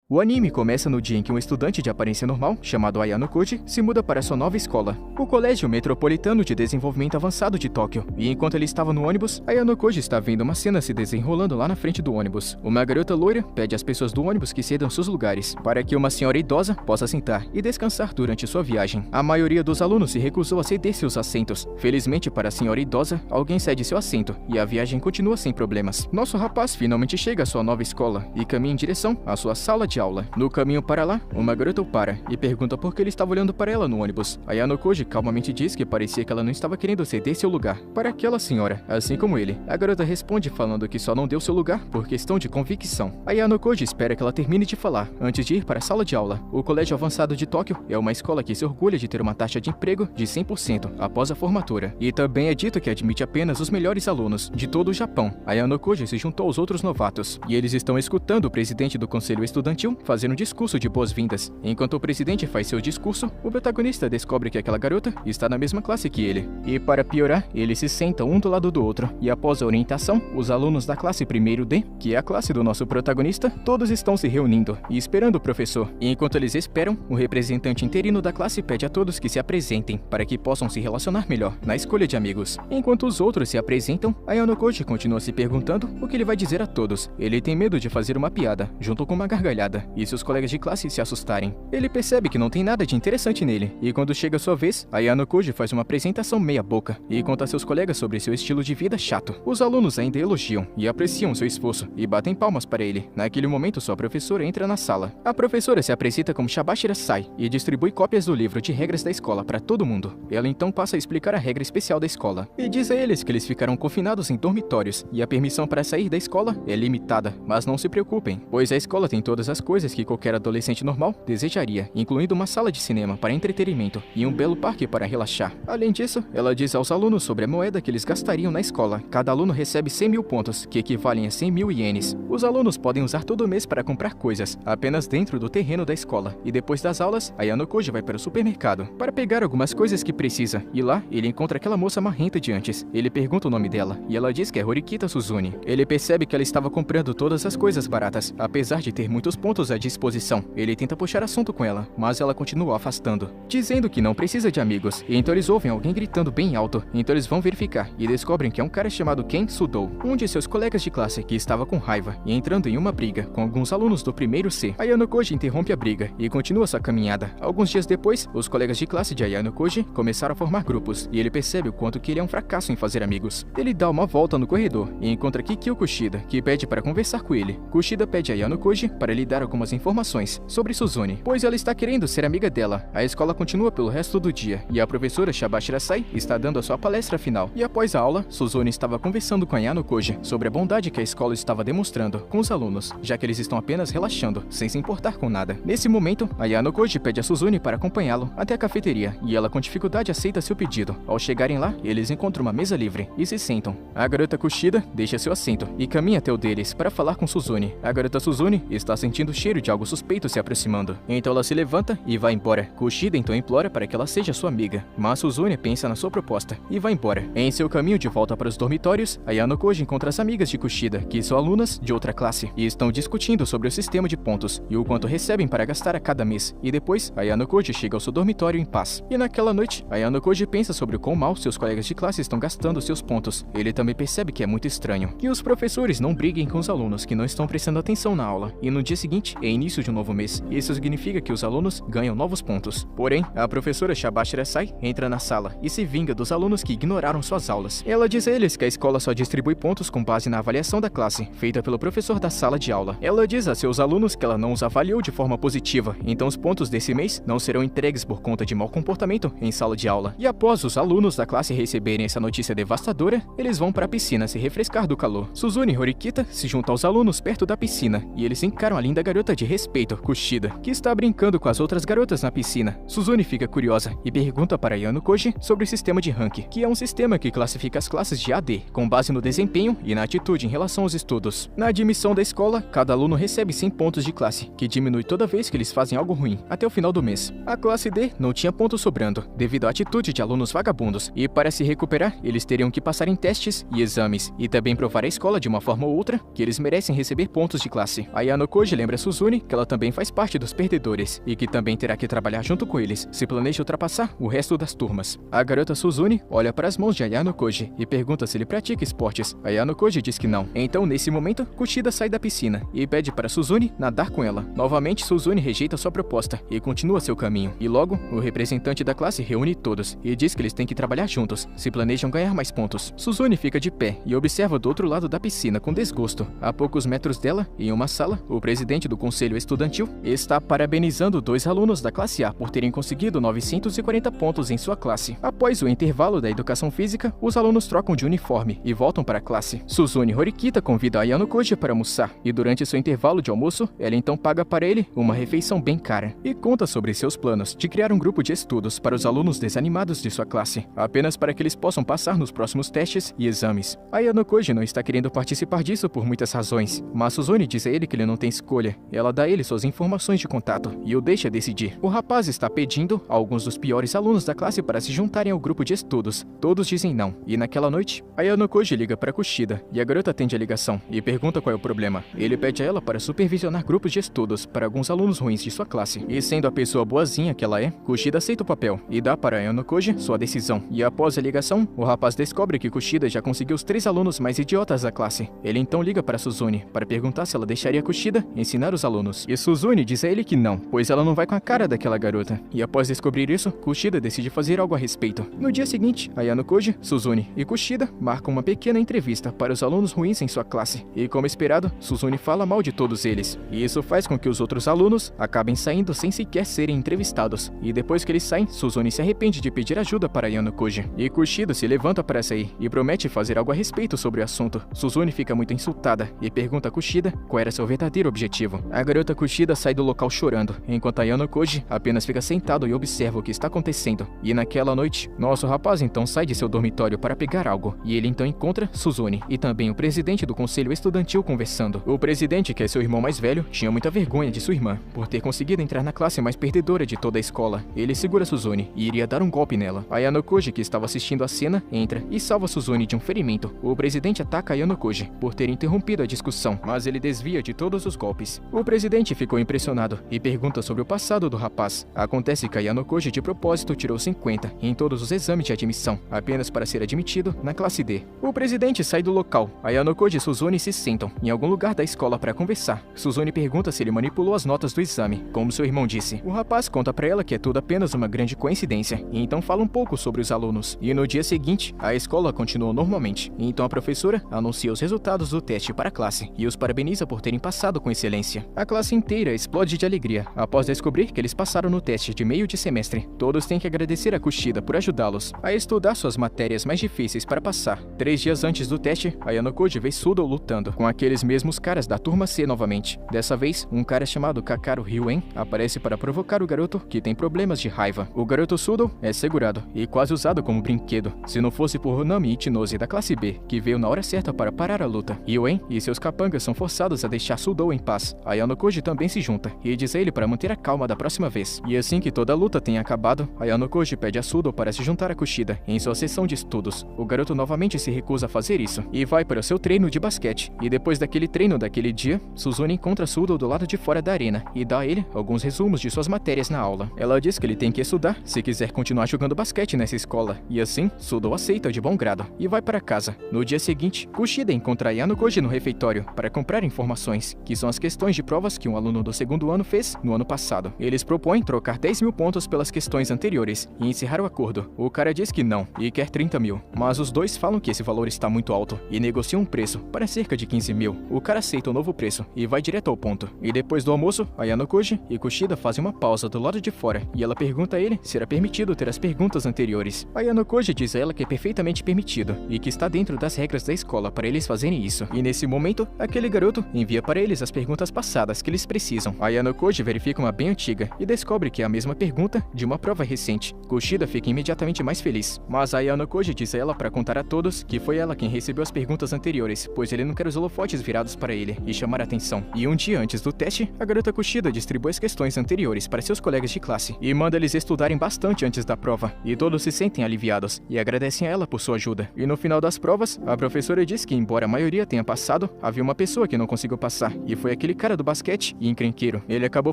O anime começa no dia em que um estudante de aparência normal, chamado Ayano Koji, se muda para sua nova escola, o Colégio Metropolitano de Desenvolvimento Avançado de Tóquio, e enquanto ele estava no ônibus, Ayano Koji está vendo uma cena se desenrolando lá na frente do ônibus. Uma garota loira pede às pessoas do ônibus que cedam seus lugares, para que uma senhora idosa possa sentar e descansar durante sua viagem. A maioria dos alunos se recusou a ceder seus assentos. Felizmente para a senhora idosa, alguém cede seu assento, e a viagem continua sem problemas. Nosso rapaz finalmente chega à sua nova escola, e caminha em direção à sua sala de aula. No caminho para lá, uma garota o para e pergunta por que ele estava olhando para ela no ônibus. Ayano Koji calmamente diz que parecia que ela não estava querendo ceder seu lugar para aquela senhora, assim como ele. A garota responde falando que só não deu seu lugar por questão de convicção. Ayano Koji espera que ela termine de falar antes de ir para a sala de aula. O Colégio Avançado de Tóquio é uma escola que se orgulha de ter uma taxa de emprego de 100% após a formatura. E também é dito que admite apenas os melhores alunos de todo o Japão. Ayano Koji se juntou aos outros novatos, e eles estão escutando o presidente do conselho estudantil fazer um discurso de boas-vindas. Enquanto o presidente faz seu discurso, o protagonista descobre que aquela garota está na mesma classe que ele. E para piorar, eles se sentam um do lado do outro. E após a orientação, os alunos da classe 1º D, que é a classe do nosso protagonista, todos estão se reunindo e esperando o professor. E enquanto eles esperam, o representante interino da classe pede a todos que se apresentem para que possam se relacionar melhor na escolha de amigos. Enquanto os outros se apresentam, Ayano Koji continua se perguntando o que ele vai dizer a todos. Ele tem medo de fazer uma piada, junto com uma gargalhada, e seus colegas de classe se assustarem. Ele percebe que não tem nada de interessante nele, e quando chega a sua vez, Ayano Koji faz uma apresentação meia boca e conta a seus colegas sobre seu estilo de vida chato. Os alunos ainda elogiam e apreciam seu esforço e batem palmas para ele. Naquele momento, sua professora entra na sala. A professora se apresenta como Shabashira Sai e distribui cópias do livro de regras da escola para todo mundo. Ela então passa a explicar a regra especial da escola e diz a eles que eles ficarão confinados em dormitórios e a permissão para sair da escola é limitada, mas não se preocupem, pois a escola tem todas as coisas que qualquer adolescente normal desejaria, incluindo uma sala de cinema para entretenimento e um belo parque para relaxar. Além disso, ela diz aos alunos sobre a moeda que eles gastariam na escola. Cada aluno recebe 100.000 pontos, que equivalem a 100.000 ienes. Os alunos podem usar todo mês para comprar coisas, apenas dentro do terreno da escola. E depois das aulas, Ayano Koji vai para o supermercado para pegar algumas coisas que precisa. E lá, ele encontra aquela moça marrenta de antes. Ele pergunta o nome dela, e ela diz que é Horikita Suzune. Ele percebe que ela estava comprando todas as coisas baratas, apesar de ter muitos pontos à disposição. Ele tenta puxar assunto com ela, mas ela continua afastando, dizendo que não precisa de amigos. E então eles ouvem alguém gritando bem alto. Então eles vão verificar e descobrem que é um cara chamado Ken Sudou, um de seus colegas de classe que estava com raiva e entrando em uma briga com alguns alunos do 1º C. Ayano Koji interrompe a briga e continua sua caminhada. Alguns dias depois, os colegas de classe de Ayano Koji começaram a formar grupos e ele percebe o quanto que ele é um fracasso em fazer amigos. Ele dá uma volta no corredor e encontra Kikyo Kushida, que pede para conversar com ele. Kushida pede a Ayano Koji para lhe dar algumas informações sobre Suzune, pois ela está querendo ser amiga dela. A escola continua pelo resto do dia e a professora Shabashira Sai está dando a sua palestra final. E após a aula, Suzune estava conversando com Ayano Koji sobre a bondade que a escola estava demonstrando com os alunos, já que eles estão apenas relaxando, sem se importar com nada. Nesse momento, Ayano Koji pede a Suzune para acompanhá-lo até a cafeteria e ela com dificuldade aceita seu pedido. Ao chegarem lá, eles encontram uma mesa livre e se sentam. A garota Kushida deixa seu assento e caminha até o deles para falar com Suzune. A garota Suzune está sentindo o cheiro de algo suspeito se aproximando. Então ela se levanta e vai embora. Kushida então implora para que ela seja sua amiga, mas Suzune pensa na sua proposta e vai embora. Em seu caminho de volta para os dormitórios, Ayano Koji encontra as amigas de Kushida, que são alunas de outra classe, e estão discutindo sobre o sistema de pontos e o quanto recebem para gastar a cada mês. E depois, Ayano Koji chega ao seu dormitório em paz. E naquela noite, Ayano Koji pensa sobre o quão mal seus colegas de classe estão gastando seus pontos. Ele também percebe que é muito estranho que os professores não briguem com os alunos que não estão prestando atenção na aula. E no dia seguinte, é início de um novo mês. Isso significa que os alunos ganham novos pontos. Porém, a professora Shabashira Sai entra na sala e se vinga dos alunos que ignoraram suas aulas. Ela diz a eles que a escola só distribui pontos com base na avaliação da classe, feita pelo professor da sala de aula. Ela diz a seus alunos que ela não os avaliou de forma positiva, então os pontos desse mês não serão entregues por conta de mau comportamento em sala de aula. E após os alunos da classe receberem essa notícia devastadora, eles vão para a piscina se refrescar do calor. Suzune e Horikita se juntam aos alunos perto da piscina e eles encaram a linda garota de respeito, Kushida, que está brincando com as outras garotas na piscina. Suzune fica curiosa e pergunta para Ayano Koji sobre o sistema de rank, que é um sistema que classifica as classes de AD, com base no desempenho e na atitude em relação aos estudos. Na admissão da escola, cada aluno recebe 100 pontos de classe, que diminui toda vez que eles fazem algo ruim, até o final do mês. A classe D não tinha pontos sobrando, devido à atitude de alunos vagabundos, e para se recuperar, eles teriam que passar em testes e exames, e também provar à escola de uma forma ou outra que eles merecem receber pontos de classe. Ayano Koji lembra para Suzune que ela também faz parte dos perdedores e que também terá que trabalhar junto com eles se planeja ultrapassar o resto das turmas. A garota Suzune olha para as mãos de Ayano Koji e pergunta se ele pratica esportes. Ayano Koji diz que não. Então, nesse momento, Kushida sai da piscina e pede para Suzune nadar com ela. Novamente, Suzune rejeita sua proposta e continua seu caminho. E logo, o representante da classe reúne todos e diz que eles têm que trabalhar juntos se planejam ganhar mais pontos. Suzune fica de pé e observa do outro lado da piscina com desgosto. A poucos metros dela, em uma sala, o presidente do conselho estudantil está parabenizando 2 alunos da classe A por terem conseguido 940 pontos em sua classe. Após o intervalo da educação física, os alunos trocam de uniforme e voltam para a classe. Suzune Horikita convida Ayano Koji para almoçar e durante seu intervalo de almoço, ela então paga para ele uma refeição bem cara e conta sobre seus planos de criar um grupo de estudos para os alunos desanimados de sua classe, apenas para que eles possam passar nos próximos testes e exames. Ayano Koji não está querendo participar disso por muitas razões, mas Suzune diz a ele que ele não tem escolha. Ela dá a ele suas informações de contato e o deixa decidir. O rapaz está pedindo a alguns dos piores alunos da classe para se juntarem ao grupo de estudos. Todos dizem não, e naquela noite, Ayano Koji liga para Kushida e a garota atende a ligação e pergunta qual é o problema. Ele pede a ela para supervisionar grupos de estudos para alguns alunos ruins de sua classe. E sendo a pessoa boazinha que ela é, Kushida aceita o papel e dá para Ayano Koji sua decisão. E após a ligação, o rapaz descobre que Kushida já conseguiu os 3 alunos mais idiotas da classe. Ele então liga para Suzune para perguntar se ela deixaria Kushida ensinar os alunos. E Suzune diz a ele que não, pois ela não vai com a cara daquela garota. E após descobrir isso, Kushida decide fazer algo a respeito. No dia seguinte, Ayano Koji, Suzune e Kushida marcam uma pequena entrevista para os alunos ruins em sua classe. E como esperado, Suzune fala mal de todos eles. E isso faz com que os outros alunos acabem saindo sem sequer serem entrevistados. E depois que eles saem, Suzune se arrepende de pedir ajuda para Ayano Koji. E Kushida se levanta para sair e promete fazer algo a respeito sobre o assunto. Suzune fica muito insultada e pergunta a Kushida qual era seu verdadeiro objetivo. A garota Kushida sai do local chorando, enquanto Ayano Koji apenas fica sentado e observa o que está acontecendo. E naquela noite, nosso rapaz então sai de seu dormitório para pegar algo, e ele então encontra Suzune e também o presidente do conselho estudantil conversando. O presidente, que é seu irmão mais velho, tinha muita vergonha de sua irmã por ter conseguido entrar na classe mais perdedora de toda a escola. Ele segura Suzune e iria dar um golpe nela. Ayano Koji, que estava assistindo a cena, entra e salva Suzune de um ferimento. O presidente ataca Ayano Koji por ter interrompido a discussão, mas ele desvia de todos os golpes. O presidente ficou impressionado e pergunta sobre o passado do rapaz. Acontece que Ayano Koji de propósito tirou 50 em todos os exames de admissão, apenas para ser admitido na classe D. O presidente sai do local. Ayano Koji e Suzune se sentam em algum lugar da escola para conversar. Suzune pergunta se ele manipulou as notas do exame, como seu irmão disse. O rapaz conta para ela que é tudo apenas uma grande coincidência, e então fala um pouco sobre os alunos. E no dia seguinte, a escola continuou normalmente. E então a professora anuncia os resultados do teste para a classe e os parabeniza por terem passado com excelência. A classe inteira explode de alegria após descobrir que eles passaram no teste de meio de semestre. Todos têm que agradecer a Kushida por ajudá-los a estudar suas matérias mais difíceis para passar. 3 dias antes do teste, Ayano Koji vê Sudo lutando com aqueles mesmos caras da turma C novamente. Dessa vez, um cara chamado Kakaru Ryuen aparece para provocar o garoto que tem problemas de raiva. O garoto Sudo é segurado e quase usado como brinquedo, se não fosse por Honami Ichinose da classe B, que veio na hora certa para parar a luta. Ryuen e seus capangas são forçados a deixar Sudo em paz. Ayano Koji também se junta e diz a ele para manter a calma da próxima vez. E assim que toda a luta tenha acabado, Ayano Koji pede a Sudo para se juntar a Kushida em sua sessão de estudos. O garoto novamente se recusa a fazer isso e vai para o seu treino de basquete. E depois daquele treino daquele dia, Suzune encontra Sudo do lado de fora da arena e dá a ele alguns resumos de suas matérias na aula. Ela diz que ele tem que estudar se quiser continuar jogando basquete nessa escola. E assim, Sudo aceita de bom grado e vai para casa. No dia seguinte, Kushida encontra Ayano Koji no refeitório para comprar informações, que são as questões de provas que um aluno do segundo ano fez no ano passado. Eles propõem trocar 10 mil pontos pelas questões anteriores e encerrar o acordo. O cara diz que não e quer 30 mil, mas os dois falam que esse valor está muito alto e negociam um preço para cerca de 15 mil. O cara aceita o novo preço e vai direto ao ponto. E depois do almoço, Ayano Koji e Kushida fazem uma pausa do lado de fora e ela pergunta a ele se era permitido ter as perguntas anteriores. Ayano Koji diz a ela que é perfeitamente permitido e que está dentro das regras da escola para eles fazerem isso. E nesse momento, aquele garoto envia para eles as perguntas passadas que eles precisam. Ayano Koji verifica uma bem antiga e descobre que é a mesma pergunta de uma prova recente. Kushida fica imediatamente mais feliz, mas Ayano Koji diz a ela para contar a todos que foi ela quem recebeu as perguntas anteriores, pois ele não quer os holofotes virados para ele e chamar a atenção. E um dia antes do teste, a garota Kushida distribui as questões anteriores para seus colegas de classe e manda eles estudarem bastante antes da prova, e todos se sentem aliviados e agradecem a ela por sua ajuda. E no final das provas, a professora diz que embora a maioria tenha passado, havia uma pessoa que não conseguiu passar, e foi aquele cara cara do basquete e encrenqueiro. Ele acabou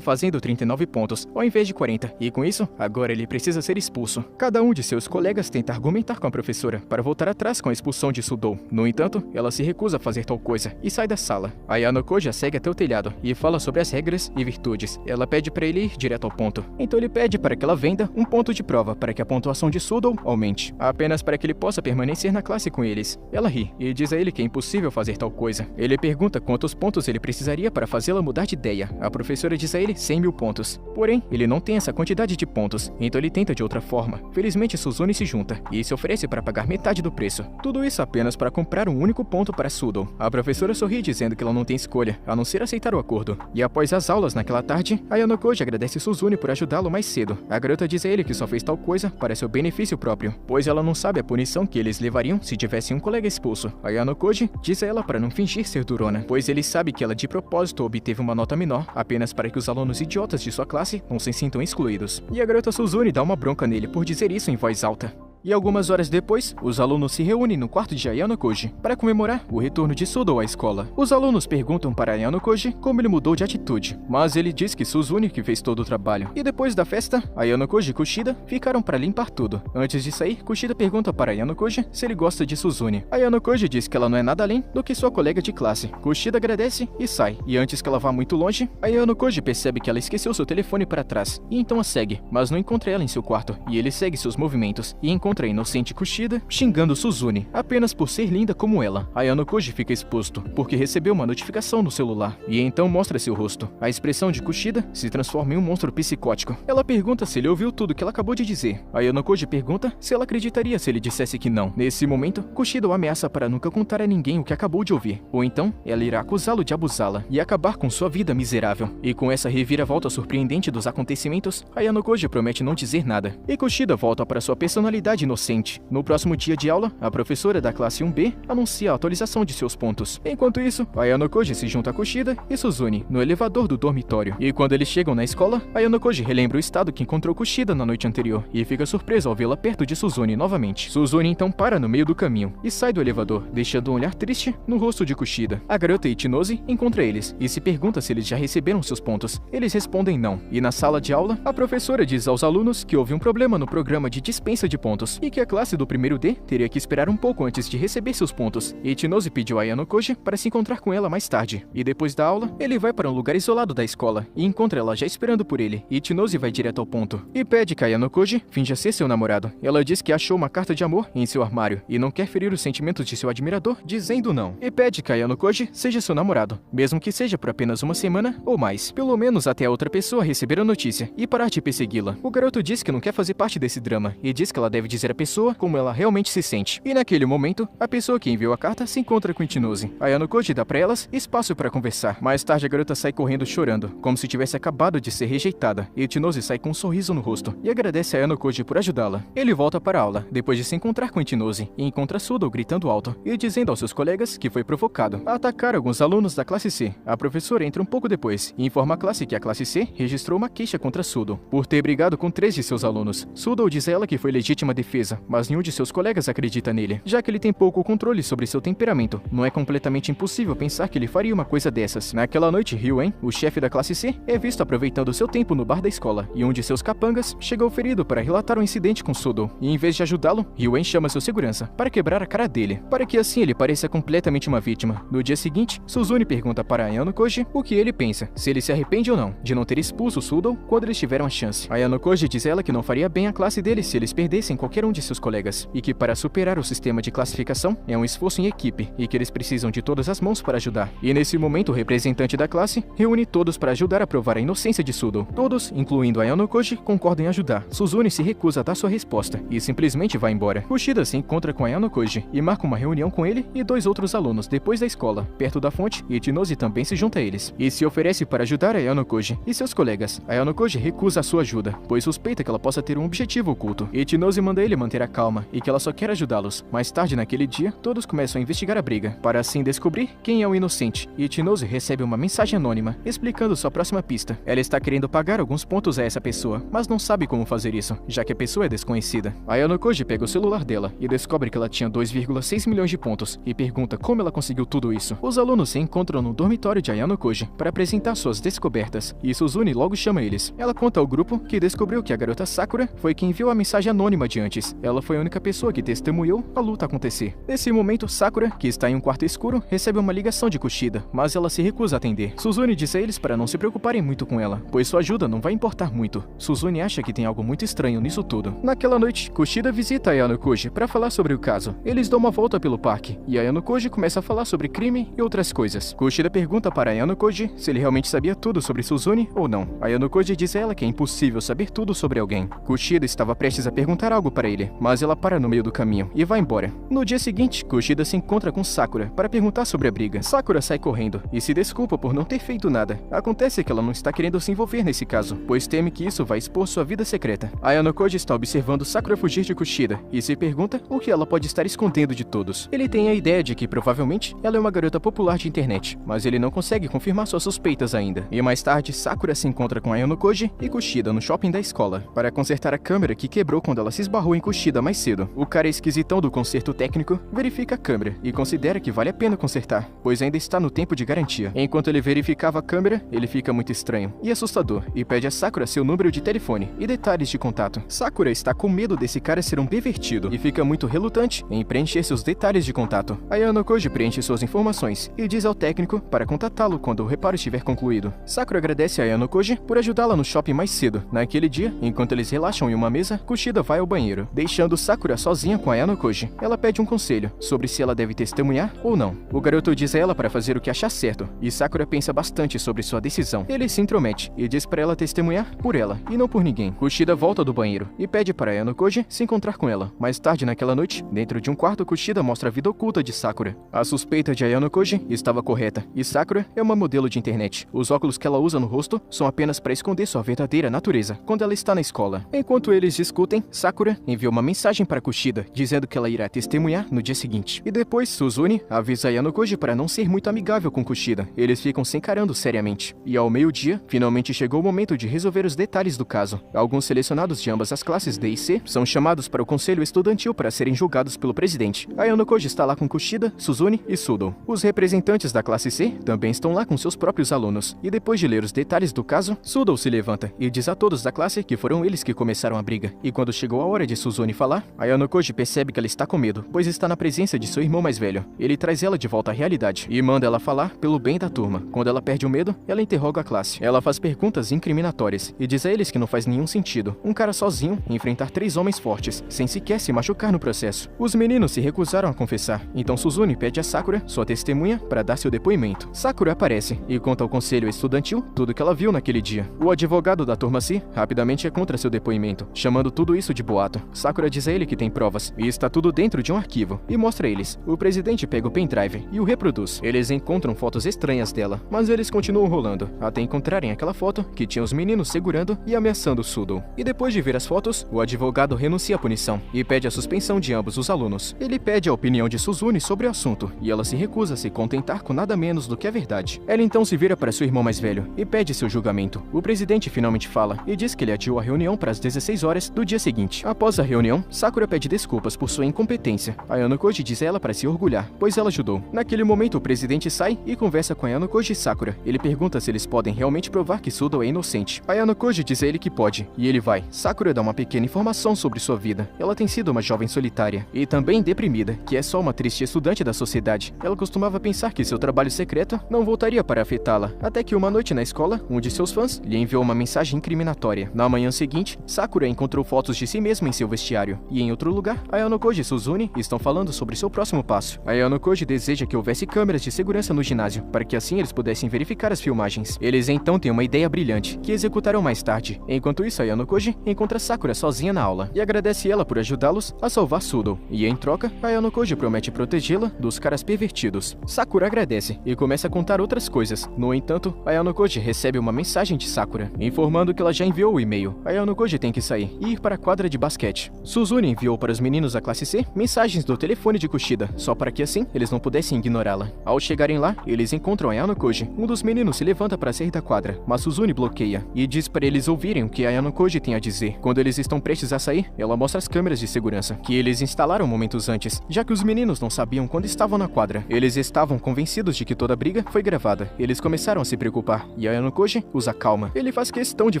fazendo 39 pontos, ao invés de 40, e com isso, agora ele precisa ser expulso. Cada um de seus colegas tenta argumentar com a professora para voltar atrás com a expulsão de Sudou. No entanto, ela se recusa a fazer tal coisa e sai da sala. Ayano Koji a segue até o telhado e fala sobre as regras e virtudes. Ela pede para ele ir direto ao ponto. Então ele pede para que ela venda um ponto de prova para que a pontuação de Sudou aumente, apenas para que ele possa permanecer na classe com eles. Ela ri e diz a ele que é impossível fazer tal coisa. Ele pergunta quantos pontos ele precisaria para fazê-la mudar de ideia. A professora diz a ele 100 mil pontos. Porém, ele não tem essa quantidade de pontos, então ele tenta de outra forma. Felizmente, Suzune se junta e se oferece para pagar metade do preço. Tudo isso apenas para comprar um único ponto para Sudou. A professora sorri dizendo que ela não tem escolha, a não ser aceitar o acordo. E após as aulas naquela tarde, Ayano Koji agradece Suzune por ajudá-lo mais cedo. A garota diz a ele que só fez tal coisa para seu benefício próprio, pois ela não sabe a punição que eles levariam se tivessem um colega expulso. Ayano Koji diz a ela para não fingir ser durona, pois ele sabe que ela de propósito obteve uma nota menor, apenas para que os alunos idiotas de sua classe não se sintam excluídos. E a garota Suzune dá uma bronca nele por dizer isso em voz alta. E algumas horas depois, os alunos se reúnem no quarto de Ayano Koji para comemorar o retorno de Sudou à escola. Os alunos perguntam para Ayano Koji como ele mudou de atitude, mas ele diz que Suzune que fez todo o trabalho. E depois da festa, Ayano Koji e Kushida ficaram para limpar tudo. Antes de sair, Kushida pergunta para Ayano Koji se ele gosta de Suzune. Ayano Koji diz que ela não é nada além do que sua colega de classe. Kushida agradece e sai. E antes que ela vá muito longe, Ayano Koji percebe que ela esqueceu seu telefone para trás e então a segue, mas não encontra ela em seu quarto. E ele segue seus movimentos e encontra a inocente Kushida xingando Suzune apenas por ser linda como ela. Ayano Koji fica exposto porque recebeu uma notificação no celular e então mostra seu rosto. A expressão de Kushida se transforma em um monstro psicótico. Ela pergunta se ele ouviu tudo que ela acabou de dizer. Ayano Koji pergunta se ela acreditaria se ele dissesse que não. Nesse momento, Kushida o ameaça para nunca contar a ninguém o que acabou de ouvir, ou então ela irá acusá-lo de abusá-la e acabar com sua vida miserável. E com essa reviravolta surpreendente dos acontecimentos, Ayano Koji promete não dizer nada. E Kushida volta para sua personalidade inocente. No próximo dia de aula, a professora da classe 1B anuncia a atualização de seus pontos. Enquanto isso, Ayano Koji se junta a Kushida e Suzune no elevador do dormitório. E quando eles chegam na escola, Ayano Koji relembra o estado que encontrou Kushida na noite anterior e fica surpreso ao vê-la perto de Suzune novamente. Suzune então para no meio do caminho e sai do elevador, deixando um olhar triste no rosto de Kushida. A garota Ichinose encontra eles e se pergunta se eles já receberam seus pontos. Eles respondem não. E na sala de aula, a professora diz aos alunos que houve um problema no programa de dispensa de pontos e que a classe do primeiro D teria que esperar um pouco antes de receber seus pontos. Ichinose pediu a Ayano Koji para se encontrar com ela mais tarde. E depois da aula, ele vai para um lugar isolado da escola e encontra ela já esperando por ele. Ichinose vai direto ao ponto e pede que Ayano Koji finja ser seu namorado. Ela diz que achou uma carta de amor em seu armário e não quer ferir os sentimentos de seu admirador, dizendo não. E pede que Ayano Koji seja seu namorado, mesmo que seja por apenas uma semana ou mais, pelo menos até a outra pessoa receber a notícia e parar de persegui-la. O garoto diz que não quer fazer parte desse drama e diz que ela deve dizer à pessoa como ela realmente se sente. E naquele momento, a pessoa que enviou a carta se encontra com Ichinose. Ayano Koji dá pra elas espaço para conversar. Mais tarde, a garota sai correndo chorando, como se tivesse acabado de ser rejeitada. E Ichinose sai com um sorriso no rosto e agradece a Ayano Koji por ajudá-la. Ele volta para a aula, depois de se encontrar com Ichinose, e encontra Sudou gritando alto e dizendo aos seus colegas que foi provocado a atacar alguns alunos da classe C. A professora entra um pouco depois e informa a classe que a classe C registrou uma queixa contra Sudou por ter brigado com 3 de seus alunos. Sudou diz a ela que foi legítima defesa, mas nenhum de seus colegas acredita nele, já que ele tem pouco controle sobre seu temperamento. Não é completamente impossível pensar que ele faria uma coisa dessas. Naquela noite, Ryuen, o chefe da classe C, é visto aproveitando seu tempo no bar da escola, e um de seus capangas chegou ferido para relatar um incidente com Sudou. E em vez de ajudá-lo, Ryuen chama seu segurança para quebrar a cara dele, para que assim ele pareça completamente uma vítima. No dia seguinte, Suzune pergunta para Ayano Koji o que ele pensa, se ele se arrepende ou não de não ter expulso Sudou quando eles tiveram a chance. Ayano Koji diz a ela que não faria bem à classe dele se eles perdessem qualquer um de seus colegas, e que para superar o sistema de classificação é um esforço em equipe, e que eles precisam de todas as mãos para ajudar. E nesse momento, o representante da classe reúne todos para ajudar a provar a inocência de Sudou. Todos, incluindo Ayano Koji, concordam em ajudar. Suzune se recusa a dar sua resposta e simplesmente vai embora. Kushida se encontra com Ayano Koji e marca uma reunião com ele e 2 outros alunos depois da escola, perto da fonte, e Ichinose também se junta a eles e se oferece para ajudar Ayano Koji e seus colegas. Ayano Koji recusa a sua ajuda, pois suspeita que ela possa ter um objetivo oculto. Ichinose manda a ele manter a calma e que ela só quer ajudá-los. Mais tarde naquele dia, todos começam a investigar a briga, para assim descobrir quem é o inocente, e Ichinozu recebe uma mensagem anônima, explicando sua próxima pista. Ela está querendo pagar alguns pontos a essa pessoa, mas não sabe como fazer isso, já que a pessoa é desconhecida. Ayano Koji pega o celular dela e descobre que ela tinha 2,6 milhões de pontos, e pergunta como ela conseguiu tudo isso. Os alunos se encontram no dormitório de Ayano Koji para apresentar suas descobertas, e Suzune logo chama eles. Ela conta ao grupo que descobriu que a garota Sakura foi quem enviou a mensagem anônima de antes. Ela foi a única pessoa que testemunhou a luta acontecer. Nesse momento, Sakura, que está em um quarto escuro, recebe uma ligação de Kushida, mas ela se recusa a atender. Suzune diz a eles para não se preocuparem muito com ela, pois sua ajuda não vai importar muito. Suzune acha que tem algo muito estranho nisso tudo. Naquela noite, Kushida visita Ayano Koji para falar sobre o caso. Eles dão uma volta pelo parque, e Ayano Koji começa a falar sobre crime e outras coisas. Kushida pergunta para Ayano Koji se ele realmente sabia tudo sobre Suzune ou não. Ayano Koji diz a ela que é impossível saber tudo sobre alguém. Kushida estava prestes a perguntar algo para ele, mas ela para no meio do caminho e vai embora. No dia seguinte, Kushida se encontra com Sakura para perguntar sobre a briga. Sakura sai correndo e se desculpa por não ter feito nada. Acontece que ela não está querendo se envolver nesse caso, pois teme que isso vai expor sua vida secreta. Ayano Koji está observando Sakura fugir de Kushida e se pergunta o que ela pode estar escondendo de todos. Ele tem a ideia de que provavelmente ela é uma garota popular de internet, mas ele não consegue confirmar suas suspeitas ainda. E mais tarde, Sakura se encontra com Ayano Koji e Kushida no shopping da escola para consertar a câmera que quebrou quando ela se esbarrou em Kushida mais cedo. O cara esquisitão do conserto técnico verifica a câmera e considera que vale a pena consertar, pois ainda está no tempo de garantia. Enquanto ele verificava a câmera, ele fica muito estranho e assustador e pede a Sakura seu número de telefone e detalhes de contato. Sakura está com medo desse cara ser um pervertido e fica muito relutante em preencher seus detalhes de contato. Ayano Koji preenche suas informações e diz ao técnico para contatá-lo quando o reparo estiver concluído. Sakura agradece a Ayano Koji por ajudá-la no shopping mais cedo. Naquele dia, enquanto eles relaxam em uma mesa, Kushida vai ao banheiro, deixando Sakura sozinha com Ayano Koji. Ela pede um conselho sobre se ela deve testemunhar ou não. O garoto diz a ela para fazer o que achar certo, e Sakura pensa bastante sobre sua decisão. Ele se intromete e diz para ela testemunhar por ela e não por ninguém. Kushida volta do banheiro e pede para Ayano Koji se encontrar com ela. Mais tarde naquela noite, dentro de um quarto, Kushida mostra a vida oculta de Sakura. A suspeita de Ayano Koji estava correta, e Sakura é uma modelo de internet. Os óculos que ela usa no rosto são apenas para esconder sua verdadeira natureza quando ela está na escola. Enquanto eles discutem, Sakura envia uma mensagem para Kushida dizendo que ela irá testemunhar no dia seguinte. E depois, Suzune avisa Ayano Koji para não ser muito amigável com Kushida. Eles ficam se encarando seriamente. E ao meio-dia, finalmente chegou o momento de resolver os detalhes do caso. Alguns selecionados de ambas as classes D e C são chamados para o conselho estudantil para serem julgados pelo presidente. Ayano Koji está lá com Kushida, Suzune e Sudo. Os representantes da classe C também estão lá com seus próprios alunos. E depois de ler os detalhes do caso, Sudo se levanta e diz a todos da classe que foram eles que começaram a briga. E quando chegou a hora de Suzune falar, Ayano Koji percebe que ela está com medo, pois está na presença de seu irmão mais velho. Ele traz ela de volta à realidade e manda ela falar pelo bem da turma. Quando ela perde o medo, ela interroga a classe. Ela faz perguntas incriminatórias e diz a eles que não faz nenhum sentido um cara sozinho enfrentar 3 homens fortes, sem sequer se machucar no processo. Os meninos se recusaram a confessar, então Suzune pede a Sakura, sua testemunha, para dar seu depoimento. Sakura aparece e conta ao conselho estudantil tudo o que ela viu naquele dia. O advogado da turma C rapidamente é contra seu depoimento, chamando tudo isso de boato. Sakura diz a ele que tem provas e está tudo dentro de um arquivo e mostra a eles. O presidente pega o pendrive e o reproduz. Eles encontram fotos estranhas dela, mas eles continuam rolando até encontrarem aquela foto que tinha os meninos segurando e ameaçando Sudo. E depois de ver as fotos, o advogado renuncia à punição e pede a suspensão de ambos os alunos. Ele pede a opinião de Suzune sobre o assunto e ela se recusa a se contentar com nada menos do que a verdade. Ela então se vira para seu irmão mais velho e pede seu julgamento. O presidente finalmente fala e diz que ele adiou a reunião para as 16 horas do dia seguinte. Após a reunião, Sakura pede desculpas por sua incompetência. Ayano Koji diz a ela para se orgulhar, pois ela ajudou. Naquele momento, o presidente sai e conversa com Ayano Koji e Sakura. Ele pergunta se eles podem realmente provar que Sudo é inocente. Ayano Koji diz a ele que pode, e ele vai. Sakura dá uma pequena informação sobre sua vida. Ela tem sido uma jovem solitária e também deprimida, que é só uma triste estudante da sociedade. Ela costumava pensar que seu trabalho secreto não voltaria para afetá-la, até que uma noite na escola, um de seus fãs lhe enviou uma mensagem incriminatória. Na manhã seguinte, Sakura encontrou fotos de si mesma em seu vestiário, e em outro lugar, Ayano Koji e Suzune estão falando sobre seu próximo passo. Ayano Koji deseja que houvesse câmeras de segurança no ginásio, para que assim eles pudessem verificar as filmagens. Eles então têm uma ideia brilhante, que executarão mais tarde. Enquanto isso, Ayano Koji encontra Sakura sozinha na aula, e agradece ela por ajudá-los a salvar Sudo. E em troca, Ayano Koji promete protegê-la dos caras pervertidos. Sakura agradece e começa a contar outras coisas. No entanto, Ayano Koji recebe uma mensagem de Sakura, informando que ela já enviou o e-mail. Ayano Koji tem que sair e ir para a quadra de basquete. internet. Suzune enviou para os meninos da classe C mensagens do telefone de Kushida, só para que assim eles não pudessem ignorá-la. Ao chegarem lá, eles encontram Ayano Koji. Um dos meninos se levanta para sair da quadra, mas Suzune bloqueia e diz para eles ouvirem o que Ayano Koji tem a dizer. Quando eles estão prestes a sair, ela mostra as câmeras de segurança, que eles instalaram momentos antes, já que os meninos não sabiam quando estavam na quadra. Eles estavam convencidos de que toda a briga foi gravada. Eles começaram a se preocupar, e Ayano Koji os acalma. Ele faz questão de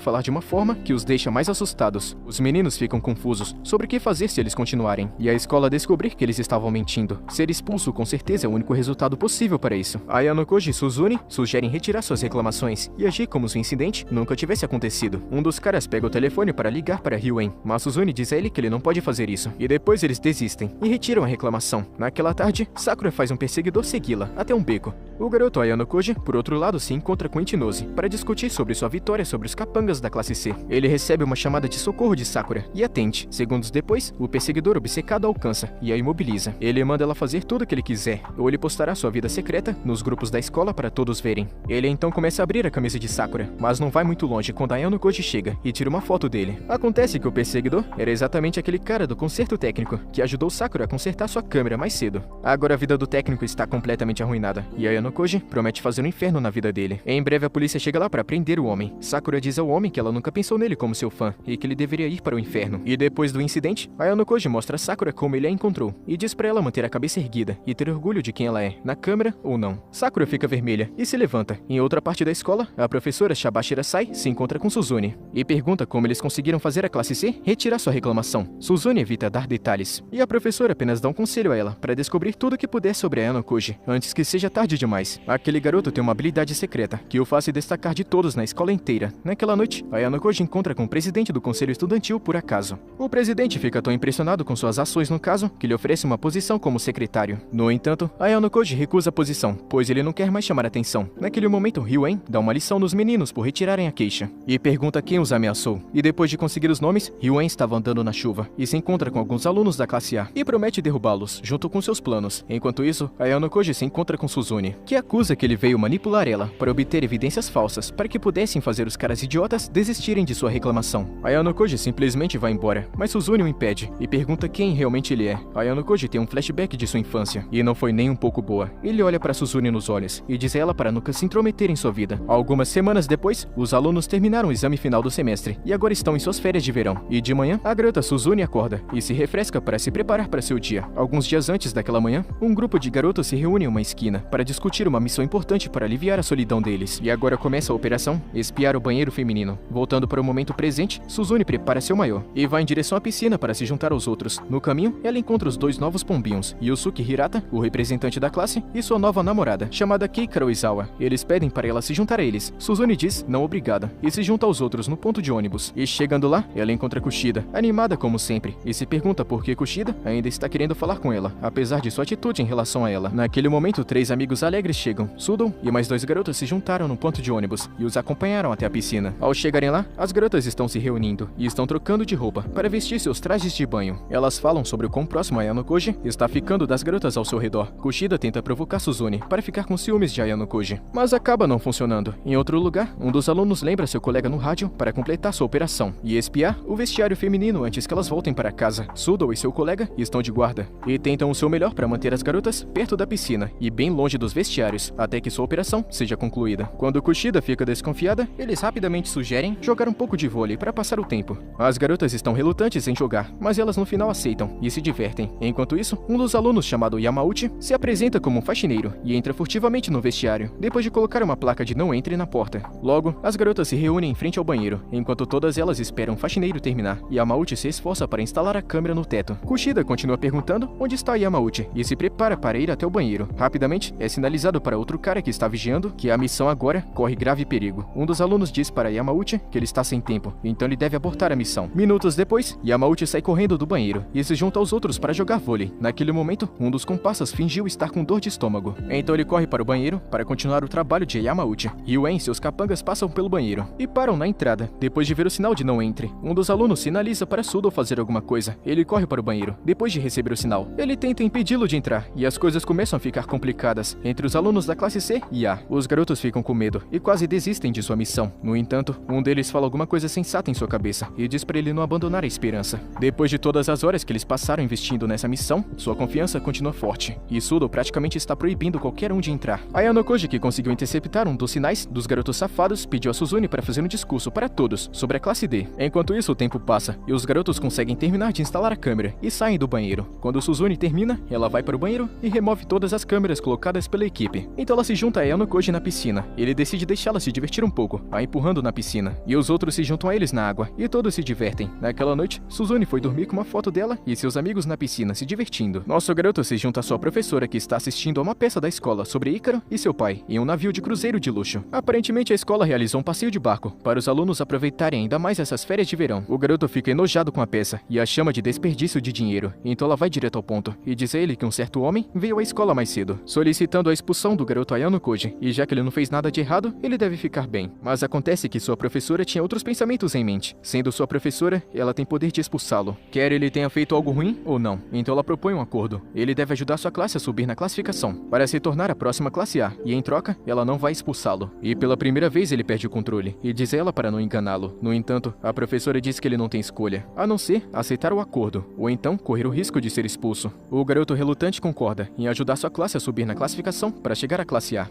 falar de uma forma que os deixa mais assustados. Os meninos ficam confusos sobre o que fazer se eles continuarem, e a escola descobrir que eles estavam mentindo. Ser expulso com certeza é o único resultado possível para isso. Ayano Koji e Suzune sugerem retirar suas reclamações e agir como se o incidente nunca tivesse acontecido. Um dos caras pega o telefone para ligar para Ryuen, mas Suzune diz a ele que ele não pode fazer isso, e depois eles desistem e retiram a reclamação. Naquela tarde, Sakura faz um perseguidor segui-la até um beco. O garoto Ayano Koji, por outro lado, se encontra com Ichinose para discutir sobre sua vitória sobre os capangas da classe C. Ele recebe uma chamada de socorro de Sakura e atende. Segundos depois, o perseguidor obcecado a alcança e a imobiliza. Ele manda ela fazer tudo o que ele quiser, ou ele postará sua vida secreta nos grupos da escola para todos verem. Ele então começa a abrir a camisa de Sakura, mas não vai muito longe quando Ayano Koji chega e tira uma foto dele. Acontece que o perseguidor era exatamente aquele cara do conserto técnico que ajudou Sakura a consertar sua câmera mais cedo. Agora a vida do técnico está completamente arruinada e Ayano Koji promete fazer um inferno na vida dele. Em breve a polícia chega lá para prender o homem. Sakura diz ao homem que ela nunca pensou nele como seu fã e que ele deveria ir para o inferno. E depois do incidente, Ayano Koji mostra a Sakura como ele a encontrou e diz para ela manter a cabeça erguida e ter orgulho de quem ela é, na câmera ou não. Sakura fica vermelha e se levanta. Em outra parte da escola, a professora Shabashira Sai se encontra com Suzune e pergunta como eles conseguiram fazer a classe C retirar sua reclamação. Suzune evita dar detalhes e a professora apenas dá um conselho a ela para descobrir tudo o que puder sobre Ayano Koji antes que seja tarde demais. Aquele garoto tem uma habilidade secreta que o faz se destacar de todos na escola inteira. Naquela noite, Ayano Koji encontra com o presidente do conselho estudantil por acaso. O presidente fica tão impressionado com suas ações no caso que lhe oferece uma posição como secretário. No entanto, Ayano Koji recusa a posição, pois ele não quer mais chamar atenção. Naquele momento, Ryuen dá uma lição nos meninos por retirarem a queixa e pergunta quem os ameaçou. E depois de conseguir os nomes, Ryuen estava andando na chuva e se encontra com alguns alunos da classe A e promete derrubá-los junto com seus planos. Enquanto isso, Ayano Koji se encontra com Suzune, que acusa que ele veio manipular ela para obter evidências falsas para que pudessem fazer os caras idiotas desistirem de sua reclamação. Ayano Koji simplesmente vai embora, mas Suzune o impede e pergunta quem realmente ele é. Ayano Koji tem um flashback de sua infância e não foi nem um pouco boa. Ele olha para Suzune nos olhos e diz a ela para nunca se intrometer em sua vida. Algumas semanas depois, os alunos terminaram o exame final do semestre e agora estão em suas férias de verão. E de manhã, a garota Suzune acorda e se refresca para se preparar para seu dia. Alguns dias antes daquela manhã, um grupo de garotos se reúne em uma esquina para discutir uma missão importante para aliviar a solidão deles. E agora começa a operação Espiar o Banheiro Feminino. Voltando para o momento presente, Suzune prepara seu maiô e vai em direção à piscina para se juntar aos outros. No caminho, ela encontra os dois novos pombinhos, Yusuke Hirata, o representante da classe, e sua nova namorada, chamada Keikara Oizawa. Eles pedem para ela se juntar a eles. Suzune diz não obrigada e se junta aos outros no ponto de ônibus. E chegando lá, ela encontra Kushida, animada como sempre, e se pergunta por que Kushida ainda está querendo falar com ela, apesar de sua atitude em relação a ela. Naquele momento, 3 amigos alegres chegam. Sudon e mais 2 garotas se juntaram no ponto de ônibus e os acompanharam até a piscina. Ao chegarem lá, as garotas estão se reunindo e estão trocando de roupa para vestir seus trajes de banho. Elas falam sobre o quão próximo Ayano Koji está ficando das garotas ao seu redor. Kushida tenta provocar Suzune para ficar com ciúmes de Ayano Koji, mas acaba não funcionando. Em outro lugar, um dos alunos lembra seu colega no rádio para completar sua operação e espiar o vestiário feminino antes que elas voltem para casa. Sudon e seu colega estão de guarda e tentam o seu melhor para manter as garotas perto da piscina e bem longe dos vestiários até que sua operação seja concluída. Quando Kushida fica desconfiada, eles rapidamente sugerem jogar um pouco de vôlei para passar o tempo. As garotas estão relutantes em jogar, mas elas no final aceitam e se divertem. Enquanto isso, um dos alunos chamado Yamauchi se apresenta como um faxineiro e entra furtivamente no vestiário, depois de colocar uma placa de não entre na porta. Logo, as garotas se reúnem em frente ao banheiro, enquanto todas elas esperam o faxineiro terminar. Yamauchi se esforça para instalar a câmera no teto. Kushida continua perguntando onde está Yamauchi e se prepara para ir até o banheiro. Rapidamente, é sinalizado para outro cara que está vigiando que a missão agora corre grave perigo. Um dos alunos diz para Yamauchi que ele está sem tempo, então ele deve abortar a missão. Minutos depois, Yamauchi sai correndo do banheiro e se junta aos outros para jogar vôlei. Naquele momento, um dos comparsas fingiu estar com dor de estômago. Então ele corre para o banheiro para continuar o trabalho de Yamauchi. Ryuen e seus capangas passam pelo banheiro e param na entrada. Depois de ver o sinal de não entre, um dos alunos sinaliza para Sudon fazer alguma coisa. Ele corre para o banheiro, depois de receber o sinal. Ele tenta impedi-lo de entrar e as coisas começam a ficar complicadas entre os alunos da classe C e A. Os garotos ficam com medo e quase desistem de sua missão. No entanto, um deles fala alguma coisa sensata em sua cabeça e diz para ele não abandonar a esperança. Depois de todas as horas que eles passaram investindo nessa missão, sua confiança continua forte, e Sudo praticamente está proibindo qualquer um de entrar. Ayano Koji, que conseguiu interceptar um dos sinais dos garotos safados, pediu a Suzune para fazer um discurso para todos sobre a classe D. Enquanto isso, o tempo passa, e os garotos conseguem terminar de instalar a câmera e saem do banheiro. Quando Suzune termina, ela vai para o banheiro e remove todas as câmeras colocadas pela equipe. Então ela se junta a Ayano Koji na piscina. Ele decide deixá-la se divertir um pouco, a empurrando na piscina. E os outros se juntam a eles na água, e todos se divertem. Naquela noite, Suzune foi dormir com uma foto dela e seus amigos na piscina se divertindo. Nosso garoto se junta a sua professora, que está assistindo a uma peça da escola sobre Ícaro e seu pai, em um navio de cruzeiro de luxo. Aparentemente a escola realizou um passeio de barco, para os alunos aproveitarem ainda mais essas férias de verão. O garoto fica enojado com a peça, e a chama de desperdício de dinheiro. Então ela vai direto ao ponto, e diz a ele que um certo homem veio à escola mais cedo, solicitando a expulsão do garoto Ayano Koji, e já que ele não fez nada de errado, ele deve ficar bem. Mas acontece que sua professora tinha outros pensamentos em mente. Sendo sua professora, ela tem poder de expulsá-lo, quer ele tenha feito algo ruim ou não. Então ela propõe um acordo. Ele deve ajudar sua classe a subir na classificação, para se tornar a próxima classe A, e em troca, ela não vai expulsá-lo. E pela primeira vez ele perde o controle, e diz a ela para não enganá-lo. No entanto, a professora diz que ele não tem escolha, a não ser aceitar o acordo, ou então correr o risco de ser expulso. O garoto relutante concorda em ajudar sua classe a subir na classificação para chegar à classe A.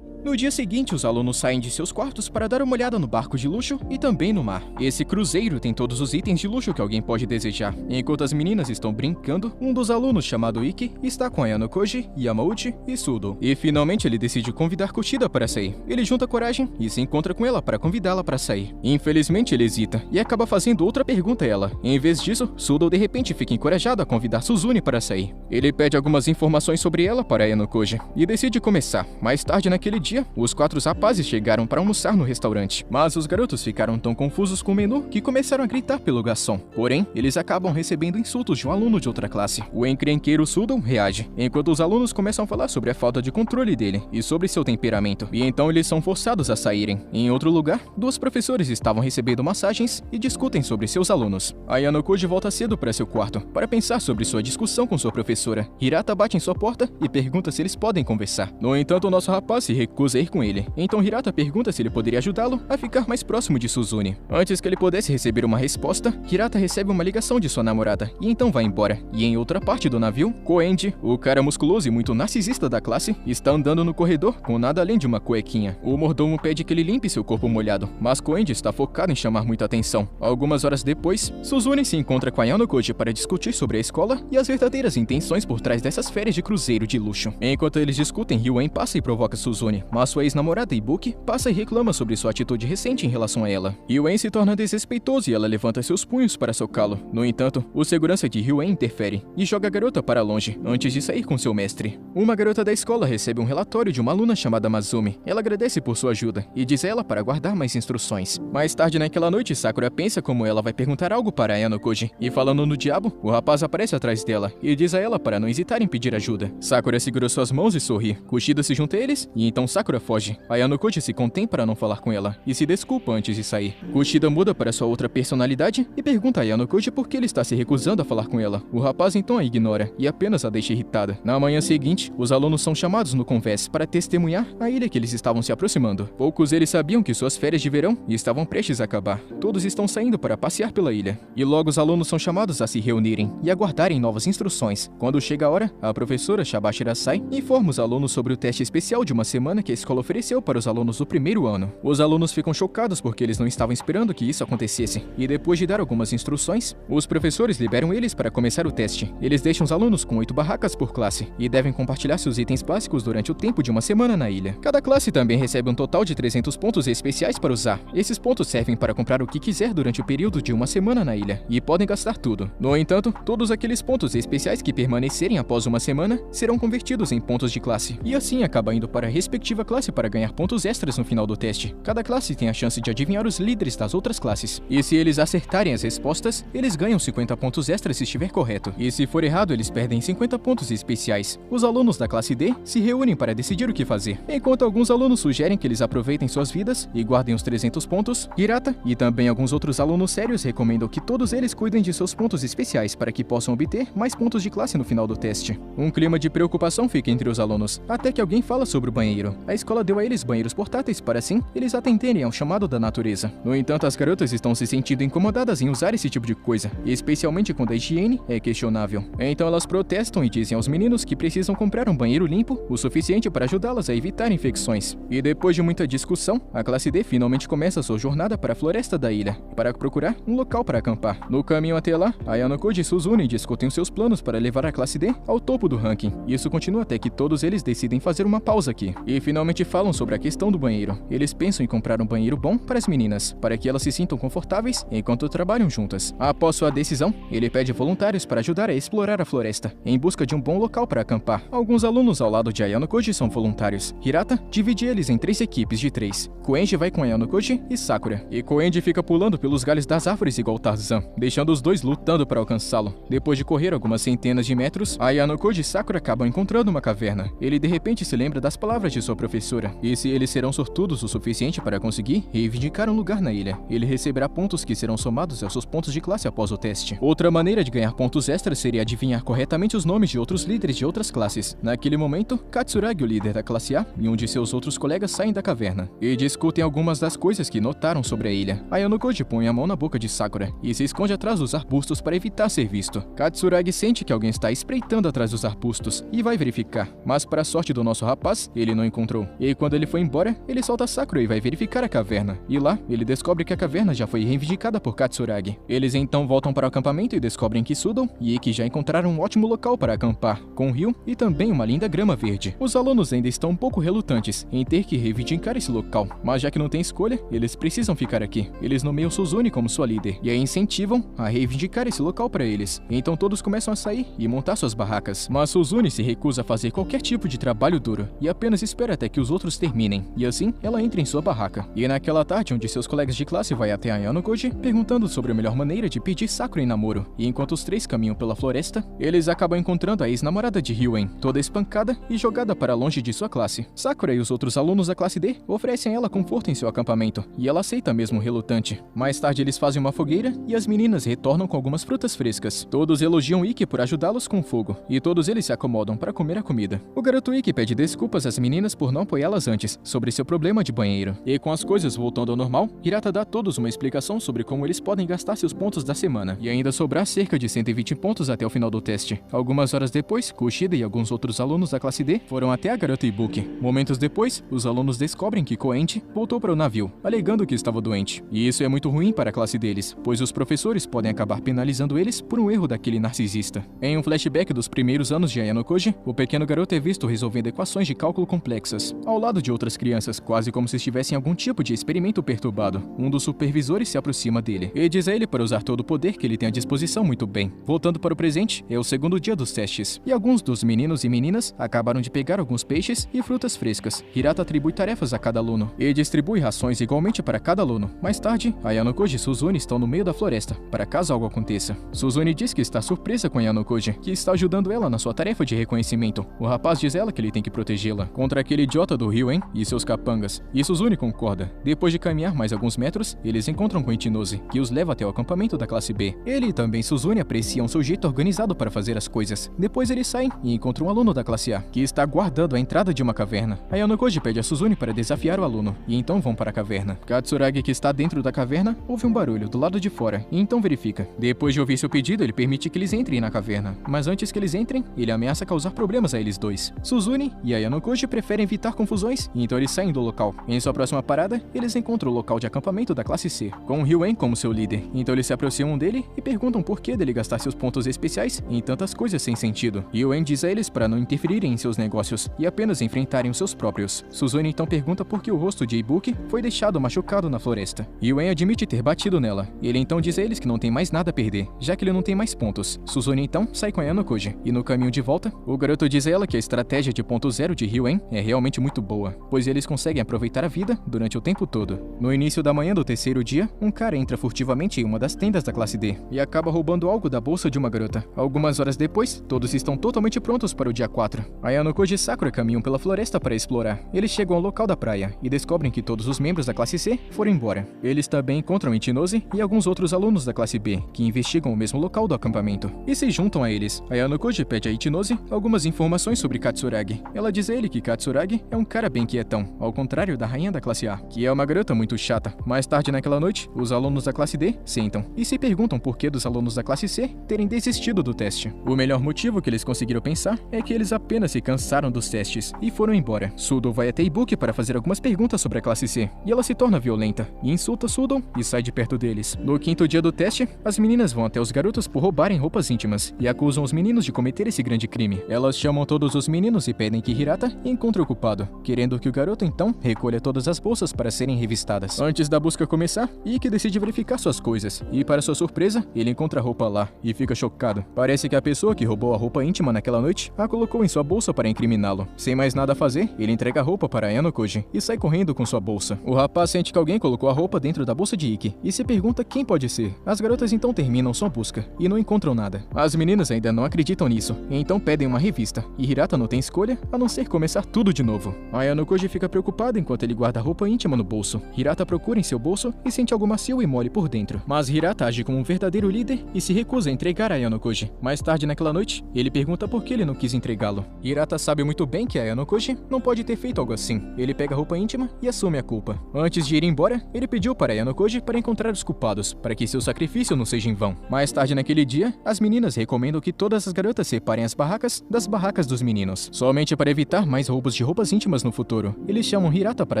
No dia seguinte, os alunos saem de seus quartos para dar uma olhada no barco de luxo e também no mar. Esse cruzeiro tem todos os itens de luxo que alguém pode desejar. Enquanto as meninas estão brincando, um dos alunos, chamado Ikki, está com Ayano Koji, Yamauchi e Sudo. E finalmente ele decide convidar Kushida para sair. Ele junta coragem e se encontra com ela para convidá-la para sair. Infelizmente ele hesita e acaba fazendo outra pergunta a ela. Em vez disso, Sudo de repente fica encorajado a convidar Suzune para sair. Ele pede algumas informações sobre ela para Ayano Koji e decide começar. Mais tarde naquele dia, os 4 rapazes chegaram para almoçar no restaurante, mas os garotos ficaram tão confusos com o menu que começaram a gritar pelo garçom. Porém, eles acabam recebendo insultos de um aluno de outra classe. O encrenqueiro Sudo reage, enquanto os alunos começam a falar sobre a falta de controle dele e sobre seu temperamento, e então eles são forçados a saírem. Em outro lugar, 2 professores estavam recebendo massagens e discutem sobre seus alunos. Ayano Koji volta cedo para seu quarto para pensar sobre sua discussão com sua professora. Hirata bate em sua porta e pergunta se eles podem conversar. No entanto, o nosso rapaz se recusa a ir com ele. Então Hirata pergunta se ele poderia ajudá-lo a ficar mais próximo de Suzune. Antes que ele pudesse receber uma resposta, Hirata recebe uma ligação de sua namorada e então vai embora. E em outra parte do navio, Koenji, o cara musculoso e muito narcisista da classe, está andando no corredor com nada além de uma cuequinha. O mordomo pede que ele limpe seu corpo molhado, mas Koenji está focado em chamar muita atenção. Algumas horas depois, Suzune se encontra com Ayano Koji para discutir sobre a escola e as verdadeiras intenções por trás dessas férias de cruzeiro de luxo. Enquanto eles discutem, Ryuen passa e provoca Suzune, mas sua ex-namorada Ibuki passa e reclama sobre sua atitude recente em relação a ela. Ryuen se torna desrespeitoso e ela levanta seus punhos para socá-lo. No entanto, o segurança de Ryuen interfere e joga a garota para longe antes de sair com seu mestre. Uma garota da escola recebe um relatório de uma aluna chamada Mazumi. Ela agradece por sua ajuda e diz a ela para guardar mais instruções. Mais tarde naquela noite, Sakura pensa como ela vai perguntar algo para Ayano Koji, e falando no diabo, o rapaz aparece atrás dela e diz a ela para não hesitar em pedir ajuda. Sakura segura suas mãos e sorri. Kushida se junta a eles e então Sakura foge. Ayano Koji se contém para não falar com ela e se desculpa antes de sair. Kushida muda para sua outra personalidade e pergunta a Ayano Koji por que ele está se recusando a falar com ela. O rapaz então a ignora e apenas a deixa irritada. Na manhã seguinte, os alunos são chamados no convés para testemunhar a ilha que eles estavam se aproximando. Poucos eles sabiam que suas férias de verão estavam prestes a acabar. Todos estão saindo para passear pela ilha. E logo os alunos são chamados a se reunirem e aguardarem novas instruções. Quando chega a hora, a professora Shabashira sai e informa os alunos sobre o teste especial de uma semana que a escola ofereceu para os alunos do primeiro ano. Os alunos ficam chocados porque eles não estavam esperando que isso acontecesse. E depois de dar algumas instruções, os professores liberam eles para começar o teste. Eles deixam os alunos com 8 barracas por classe e devem compartilhar seus itens básicos durante o tempo de uma semana na ilha. Cada classe também recebe um total de 300 pontos especiais para usar. Esses pontos servem para comprar o que quiser durante o período de uma semana na ilha e podem gastar tudo. No entanto, todos aqueles pontos especiais que permanecerem após uma semana serão convertidos em pontos de classe. E assim acaba indo para a respectiva classe para ganhar pontos extras no final do teste. Cada classe tem a chance de adivinhar os líderes das outras classes. E se eles acertarem as respostas, eles ganham 50 pontos extras se estiver correto. E se for errado, eles perdem 50 pontos especiais. Os alunos da classe D se reúnem para decidir o que fazer. Enquanto alguns alunos sugerem que eles aproveitem suas vidas e guardem os 300 pontos, Hirata e também alguns outros alunos sérios recomendam que todos eles cuidem de seus pontos especiais para que possam obter mais pontos de classe no final do teste. Um clima de preocupação fica entre os alunos, até que alguém fala sobre o banheiro. A escola deu a eles banheiros portáteis para assim eles atenderem ao chamado da natureza. No entanto, as garotas estão se sentindo incomodadas em usar esse tipo de coisa, especialmente quando a higiene é questionável. Então elas protestam e dizem aos meninos que precisam comprar um banheiro limpo o suficiente para ajudá-las a evitar infecções. E depois de muita discussão, a classe D finalmente começa sua jornada para a floresta da ilha, para procurar um local para acampar. No caminho até lá, Ayano-Koji e Suzune discutem os seus planos para levar a classe D ao topo do ranking. Isso continua até que todos eles decidem fazer uma pausa aqui. E finalmente falam sobre a questão do banheiro. Eles pensam em comprar um banheiro bom para as meninas, para que elas se sintam confortáveis enquanto trabalham juntas. Após sua decisão, ele pede voluntários para ajudar a explorar a floresta, em busca de um bom local para acampar. Alguns alunos ao lado de Ayano-Koji são voluntários. Hirata divide eles em 3 equipes de 3. Koenji vai com Ayano-Koji e Sakura. E Koenji fica pulando pelos galhos das árvores igual Tarzan, deixando os dois lutando para alcançá-lo. Depois de correr algumas centenas de metros, Ayano-Koji e Sakura acabam encontrando uma caverna. Ele de repente se lembra das palavras de sua professora. E se eles serão sortudos o suficiente para conseguir reivindicar um lugar na ilha, ele receberá pontos que serão somados aos seus pontos de classe após o teste. Outra maneira de ganhar pontos extras seria adivinhar corretamente os nomes de outros líderes de outras classes. Naquele momento, Katsuragi, o líder da classe A, e um de seus outros colegas saem da caverna e discutem algumas das coisas que notaram sobre a ilha. Ayano-Koji põe a mão na boca de Sakura e se esconde atrás dos arbustos para evitar ser visto. Katsuragi sente que alguém está espreitando atrás dos arbustos e vai verificar, mas para a sorte do nosso rapaz, ele não encontrou. E quando ele foi embora, ele solta Sakura e vai verificar a caverna. E lá, ele descobre que a caverna já foi reivindicada por Katsuragi. Eles então voltam para o acampamento e descobrem que Sudo e Ikki já encontraram um ótimo local para acampar, com um rio e também uma linda grama verde. Os alunos ainda estão um pouco relutantes em ter que reivindicar esse local, mas já que não tem escolha, eles precisam ficar aqui. Eles nomeiam Suzune como sua líder e a incentivam a reivindicar esse local para eles. Então todos começam a sair e montar suas barracas, mas Suzune se recusa a fazer qualquer tipo de trabalho duro e apenas espera até que os outros terminem. E assim, ela entra em sua barraca. E naquela tarde, onde seus colegas de classe vai até Ayano-Koji, perguntando sobre a melhor maneira de pedir Sakura em namoro. E enquanto os três caminham pela floresta, eles acabam encontrando a ex-namorada de Ryuen, toda espancada e jogada para longe de sua classe. Sakura e os outros alunos da classe D oferecem a ela conforto em seu acampamento, e ela aceita mesmo relutante. Mais tarde eles fazem uma fogueira e as meninas retornam com algumas frutas frescas. Todos elogiam Ikki por ajudá-los com o fogo, e todos eles se acomodam para comer a comida. O garoto Ikki pede desculpas às meninas por não apoiá-las antes sobre seu problema de banheiro. E com as coisas voltando ao normal, Hirata dá a todos uma explicação sobre como eles podem gastar seus pontos da semana, e ainda sobrar cerca de 120 pontos até o final do teste. Algumas horas depois, Kushida e alguns outros alunos da classe D foram até a garota Ibuki. Momentos depois, os alunos descobrem que Koenji voltou para o navio, alegando que estava doente. E isso é muito ruim para a classe deles, pois os professores podem acabar penalizando eles por um erro daquele narcisista. Em um flashback dos primeiros anos de Ayano-Koji, o pequeno garoto é visto resolvendo equações de cálculo complexas, ao lado de outras crianças, quase como se estivessem em algum tipo de experimento perturbado. Um dos supervisores se aproxima dele e diz a ele para usar todo o poder que ele tem à disposição muito bem. Voltando para o presente, é o segundo dia dos testes, e alguns dos meninos e meninas acabaram de pegar alguns peixes e frutas frescas. Hirata atribui tarefas a cada aluno e distribui rações igualmente para cada aluno. Mais tarde, Ayano-Koji e Suzune estão no meio da floresta, para caso algo aconteça. Suzune diz que está surpresa com Ayano-Koji, que está ajudando ela na sua tarefa de reconhecimento. O rapaz diz a ela que ele tem que protegê-la contra aquele idiota do Ryuen e seus capangas, e Suzune concorda. Depois de caminhar mais alguns metros, eles encontram com Ichinose, que os leva até o acampamento da classe B. Ele e também Suzune apreciam seu jeito organizado para fazer as coisas. Depois eles saem e encontram um aluno da classe A, que está guardando a entrada de uma caverna. Ayano-Koji pede a Suzune para desafiar o aluno, e então vão para a caverna. Katsuragi, que está dentro da caverna, ouve um barulho do lado de fora, e então verifica. Depois de ouvir seu pedido, ele permite que eles entrem na caverna, mas antes que eles entrem, ele ameaça causar problemas a eles dois. Suzune e Ayano-Koji preferem evitar confusões, e então eles saem do local. Em sua próxima parada, eles encontram o local de acampamento da classe C, com Ryuen como seu líder. Então eles se aproximam dele e perguntam por que dele gastar seus pontos especiais em tantas coisas sem sentido. Ryuen diz a eles para não interferirem em seus negócios e apenas enfrentarem os seus próprios. Suzune então pergunta por que o rosto de Ibuki foi deixado machucado na floresta. Ryuen admite ter batido nela. Ele então diz a eles que não tem mais nada a perder, já que ele não tem mais pontos. Suzune então sai com Ayano-Koji, e no caminho de volta, o garoto diz a ela que a estratégia de ponto zero de Ryuen é realmente muito boa, pois eles conseguem aproveitar a vida durante o tempo todo. No início da manhã do terceiro dia, um cara entra furtivamente em uma das tendas da classe D e acaba roubando algo da bolsa de uma garota. Algumas horas depois, todos estão totalmente prontos para o dia 4. Ayano-Koji e Sakura caminham pela floresta para explorar. Eles chegam ao local da praia e descobrem que todos os membros da classe C foram embora. Eles também encontram Ichinose e alguns outros alunos da classe B, que investigam o mesmo local do acampamento, e se juntam a eles. Ayano-Koji pede a Ichinose algumas informações sobre Katsuragi. Ela diz a ele que Katsuragi Katsuragi é um cara bem quietão, ao contrário da rainha da classe A, que é uma garota muito chata. Mais tarde naquela noite, os alunos da classe D sentam e se perguntam por que dos alunos da classe C terem desistido do teste. O melhor motivo que eles conseguiram pensar é que eles apenas se cansaram dos testes e foram embora. Sudo vai até Ibuki para fazer algumas perguntas sobre a classe C, e ela se torna violenta, e insulta Sudo e sai de perto deles. No quinto dia do teste, as meninas vão até os garotos por roubarem roupas íntimas, e acusam os meninos de cometer esse grande crime. Elas chamam todos os meninos e pedem que Hirata encontre o culpado, querendo que o garoto então recolha todas as bolsas para serem revistadas. Antes da busca começar, Ikki decide verificar suas coisas, e para sua surpresa, ele encontra a roupa lá, e fica chocado. Parece que a pessoa que roubou a roupa íntima naquela noite a colocou em sua bolsa para incriminá-lo. Sem mais nada a fazer, ele entrega a roupa para Ayano Koji e sai correndo com sua bolsa. O rapaz sente que alguém colocou a roupa dentro da bolsa de Ikki e se pergunta quem pode ser. As garotas então terminam sua busca e não encontram nada. As meninas ainda não acreditam nisso, e então pedem uma revista, e Hirata não tem escolha a não ser começar tudo de novo. Ayano Koji fica preocupado enquanto ele guarda a roupa íntima no bolso. Hirata procura em seu bolso e sente algo macio e mole por dentro, mas Hirata age como um verdadeiro líder e se recusa a entregar a Ayano Koji. Mais tarde naquela noite, ele pergunta por que ele não quis entregá-lo. Hirata sabe muito bem que Ayano Koji não pode ter feito algo assim. Ele pega a roupa íntima e assume a culpa. Antes de ir embora, ele pediu para Ayano Koji para encontrar os culpados, para que seu sacrifício não seja em vão. Mais tarde naquele dia, as meninas recomendam que todas as garotas separem as barracas das barracas dos meninos, somente para evitar mais roubos de roupas íntimas no futuro. Eles chamam Hirata para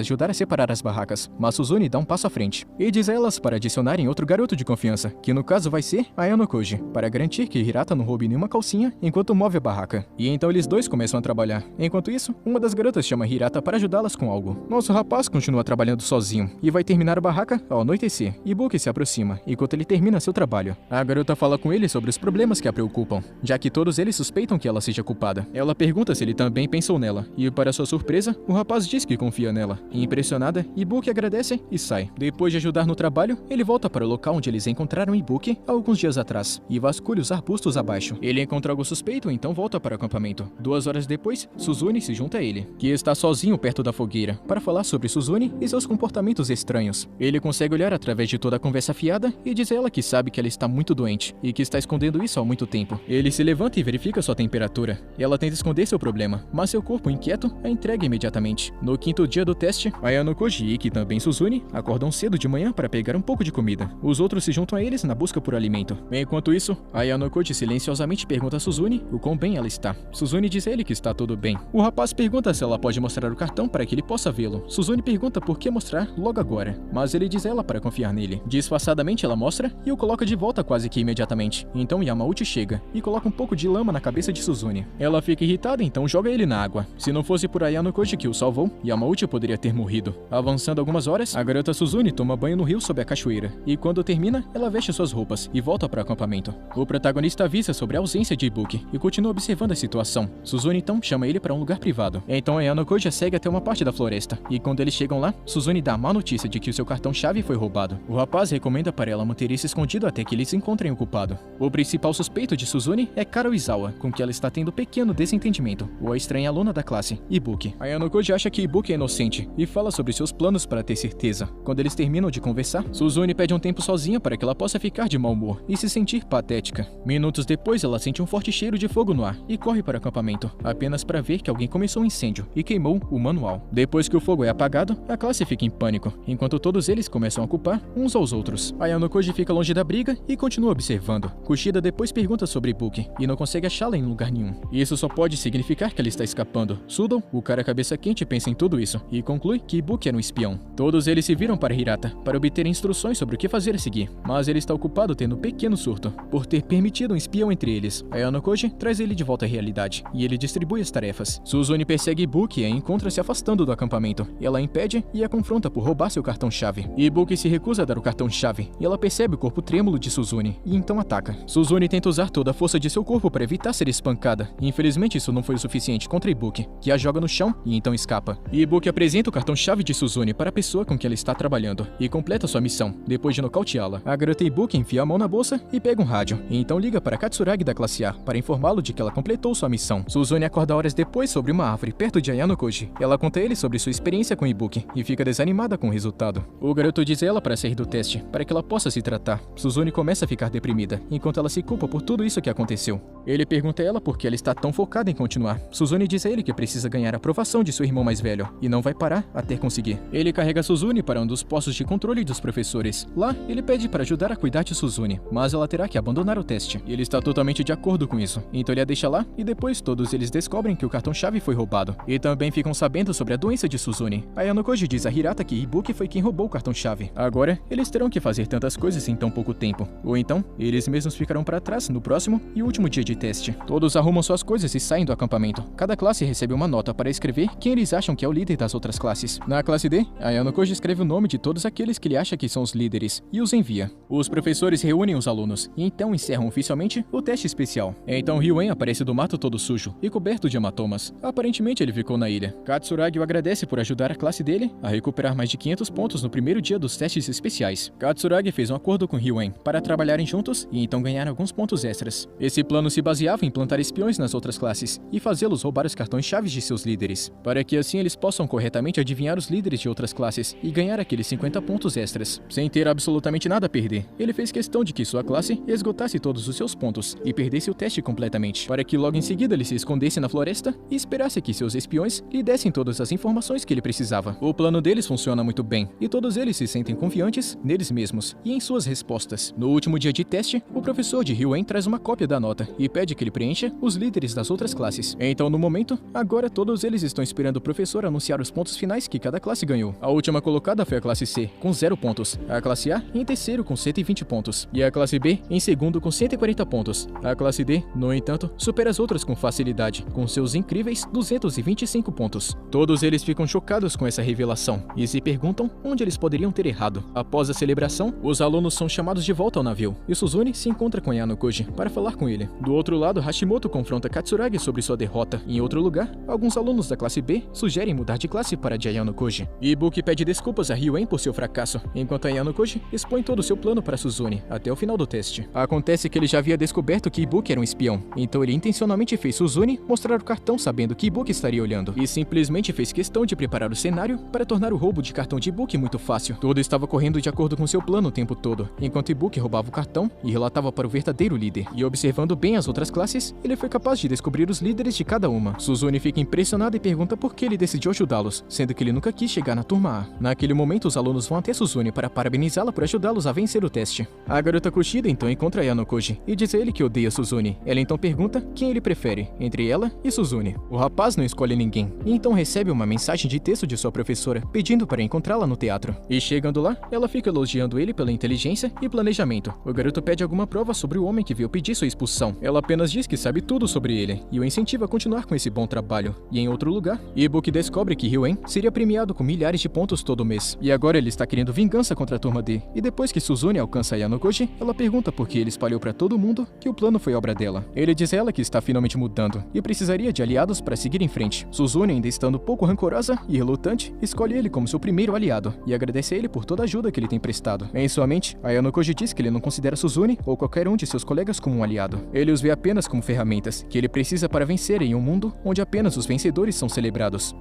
ajudar a separar as barracas, mas Suzune dá um passo à frente e diz a elas para adicionarem outro garoto de confiança, que no caso vai ser Ayano Koji, para garantir que Hirata não roube nenhuma calcinha enquanto move a barraca. E então eles dois começam a trabalhar. Enquanto isso, uma das garotas chama Hirata para ajudá-las com algo. Nosso rapaz continua trabalhando sozinho e vai terminar a barraca ao anoitecer. Ibuki se aproxima enquanto ele termina seu trabalho. A garota fala com ele sobre os problemas que a preocupam, já que todos eles suspeitam que ela seja culpada. Ela pergunta se ele também pensou nela, e para sua surpresa, o rapaz diz que confia nela. Impressionada, Ibuki agradece e sai. Depois de ajudar no trabalho, ele volta para o local onde eles encontraram Ibuki há alguns dias atrás e vasculha os arbustos abaixo. Ele encontra algo suspeito, então volta para o acampamento. 2 horas depois, Suzune se junta a ele, que está sozinho perto da fogueira, para falar sobre Suzune e seus comportamentos estranhos. Ele consegue olhar através de toda a conversa fiada e diz a ela que sabe que ela está muito doente e que está escondendo isso há muito tempo. Ele se levanta e verifica sua temperatura. Ela tenta esconder seu problema, mas seu corpo inquieto a entrega imediatamente. No quinto dia do teste, Ayano Koji e Ikki, também Suzune, acordam cedo de manhã para pegar um pouco de comida. Os outros se juntam a eles na busca por alimento. Enquanto isso, Ayano Koji silenciosamente pergunta a Suzune o quão bem ela está. Suzune diz a ele que está tudo bem. O rapaz pergunta se ela pode mostrar o cartão para que ele possa vê-lo. Suzune pergunta por que mostrar logo agora, mas ele diz a ela para confiar nele. Disfarçadamente ela mostra e o coloca de volta quase que imediatamente. Então Yamauchi chega e coloca um pouco de lama na cabeça de Suzune. Ela fica irritada, então joga ele na água. Se não fosse por Ayano Koji que o salvou, Yamauchi poderia ter morrido. Avançando algumas horas, a garota Suzune toma banho no rio sob a cachoeira, e quando termina, ela veste suas roupas e volta para o acampamento. O protagonista avisa sobre a ausência de Ibuki e continua observando a situação. Suzune então chama ele para um lugar privado. Então Ayano Koji segue até uma parte da floresta, e quando eles chegam lá, Suzune dá a má notícia de que o seu cartão-chave foi roubado. O rapaz recomenda para ela manter isso escondido até que eles encontrem o culpado. O principal suspeito de Suzune é Karo Izawa, com que ela está tendo pequeno desentendimento, ou a estranha aluna da classe, Ibuki. Ayano Koji acha que Ibuki é inocente e fala sobre seus planos para ter certeza. Quando eles terminam de conversar, Suzune pede um tempo sozinha para que ela possa ficar de mau humor e se sentir patética. Minutos depois, ela sente um forte cheiro de fogo no ar e corre para o acampamento, apenas para ver que alguém começou um incêndio e queimou o manual. Depois que o fogo é apagado, a classe fica em pânico, enquanto todos eles começam a culpar uns aos outros. Ayano Koji fica longe da briga e continua observando. Kushida depois pergunta sobre Ibuki e não consegue achá-la em lugar nenhum. Isso só pode significar que ela está escapando. Sudo, o cara cabeça quente, pensa em tudo isso e conclui que Ibuki era um espião. Todos eles se viram para Hirata para obter instruções sobre o que fazer a seguir, mas ele está ocupado tendo um pequeno surto por ter permitido um espião entre eles. Ayano Koji traz ele de volta à realidade e ele distribui as tarefas. Suzune persegue Ibuki e a encontra se afastando do acampamento. Ela a impede e a confronta por roubar seu cartão-chave. Ibuki se recusa a dar o cartão-chave e ela percebe o corpo trêmulo de Suzune e então ataca. Suzune tenta usar toda a força de seu corpo para evitar ser espancada. Infelizmente isso não foi o suficiente contra Ibuki, que a joga no chão e então escapa. Ibuki apresenta o cartão-chave de Suzune para a pessoa com que ela está trabalhando e completa sua missão, depois de nocauteá-la. A garota Ibuki enfia a mão na bolsa e pega um rádio, e então liga para Katsuragi da classe A para informá-lo de que ela completou sua missão. Suzune acorda horas depois sobre uma árvore perto de Ayano Koji. Ela conta a ele sobre sua experiência com Ibuki e fica desanimada com o resultado. O garoto diz a ela para sair do teste, para que ela possa se tratar. Suzune começa a ficar deprimida, enquanto ela se culpa por tudo isso que aconteceu. Ele pergunta a ela por que ela está tão focada em continuar. Suzune diz a ele que precisa ganhar a aprovação de seu irmão mais velho, e não vai parar até conseguir. Ele carrega Suzune para um dos postos de controle dos professores. Lá, ele pede para ajudar a cuidar de Suzune, mas ela terá que abandonar o teste. Ele está totalmente de acordo com isso, então ele a deixa lá e depois todos eles descobrem que o cartão-chave foi roubado. E também ficam sabendo sobre a doença de Suzune. Ayano Koji diz a Hirata que Ibuki foi quem roubou o cartão-chave. Agora, eles terão que fazer tantas coisas em tão pouco tempo. Ou então, eles mesmos ficarão para trás no próximo e último dia de teste. Todos arrumam suas coisas e saem do acampamento. Cada classe recebe uma nota para escrever quem eles acham que é o líder das outras classes. Na classe D, Ayano Koji escreve o nome de todos aqueles que ele acha que são os líderes e os envia. Os professores reúnem os alunos e então encerram oficialmente o teste especial. Então Ryuen aparece do mato todo sujo e coberto de hematomas. Aparentemente ele ficou na ilha. Katsuragi o agradece por ajudar a classe dele a recuperar mais de 500 pontos no primeiro dia dos testes especiais. Katsuragi fez um acordo com Ryuen para trabalharem juntos e então ganhar alguns pontos extras. Esse plano se baseava em plantar espiões nas outras classes e fazê-los roubar os cartões-chaves de seus líderes, para que assim eles possam corretamente adivinhar os líderes de outras classes e ganhar aqueles 50 pontos extras, sem ter absolutamente nada a perder. Ele fez questão de que sua classe esgotasse todos os seus pontos e perdesse o teste completamente, para que logo em seguida ele se escondesse na floresta e esperasse que seus espiões lhe dessem todas as informações que ele precisava. O plano deles funciona muito bem, e todos eles se sentem confiantes neles mesmos e em suas respostas. No último dia de teste, o professor de Ryuen traz uma cópia da nota e pede que ele preencha os líderes das outras classes. Então, no momento, agora todos eles estão esperando o professor anunciar os pontos finais que cada classe ganhou. A última colocada foi a classe C, com 0 pontos, a classe A em terceiro com 120 pontos, e a classe B em segundo com 140 pontos. A classe D, no entanto, supera as outras com facilidade, com seus incríveis 225 pontos. Todos eles ficam chocados com essa revelação e se perguntam onde eles poderiam ter errado. Após a celebração, os alunos são chamados de volta ao navio, e Suzune se encontra com Ayano Koji para falar com ele. Do outro lado, Hashimoto confronta Katsuragi sobre sua derrota. Em outro lugar, alguns alunos da classe B sugerem mudar de classe para de Ayano Koji. Ibuki pede desculpas a Ryuen por seu fracasso, enquanto Ayano Koji expõe todo o seu plano para Suzune até o final do teste. Acontece que ele já havia descoberto que Ibuki era um espião, então ele intencionalmente fez Suzune mostrar o cartão sabendo que Ibuki estaria olhando, e simplesmente fez questão de preparar o cenário para tornar o roubo de cartão de Ibuki muito fácil. Tudo estava correndo de acordo com seu plano o tempo todo, enquanto Ibuki roubava o cartão e relatava para o verdadeiro líder. E observando bem as outras classes, ele foi capaz de descobrir os líderes de cada uma. Suzune fica impressionada e pergunta por que ele decidiu ajudá-los, sendo que ele nunca quis chegar na turma A. Naquele momento, os alunos vão até Suzune para parabenizá-la por ajudá-los a vencer o teste. A garota Kushida então encontra Ayano Koji e diz a ele que odeia Suzune. Ela então pergunta quem ele prefere, entre ela e Suzune. O rapaz não escolhe ninguém, e então recebe uma mensagem de texto de sua professora, pedindo para encontrá-la no teatro. E chegando lá, ela fica elogiando ele pela inteligência e planejamento. O garoto pede alguma prova sobre o homem que veio pedir sua expulsão. Ela apenas diz que sabe tudo sobre ele, e o incentiva a continuar com esse bom trabalho. E em outro lugar, Ibuki descobre que Ryuen seria premiado com milhares de pontos todo mês, e agora ele está querendo vingança contra a turma D. E depois que Suzune alcança Ayano Koji, ela pergunta por que ele espalhou para todo mundo que o plano foi obra dela. Ele diz a ela que está finalmente mudando, e precisaria de aliados para seguir em frente. Suzune, ainda estando pouco rancorosa e relutante, escolhe ele como seu primeiro aliado, e agradece a ele por toda a ajuda que ele tem prestado. Em sua mente, Ayano Koji diz que ele não considera Suzune ou qualquer um de seus colegas como um aliado. Ele os vê apenas como ferramentas, que ele precisa para vencer em um mundo onde apenas os vencedores são celebrados.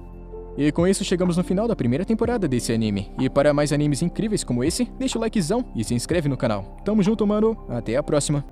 E com isso chegamos no final da primeira temporada desse anime. E para mais animes incríveis como esse, deixa o likezão e se inscreve no canal. Tamo junto, mano. Até a próxima.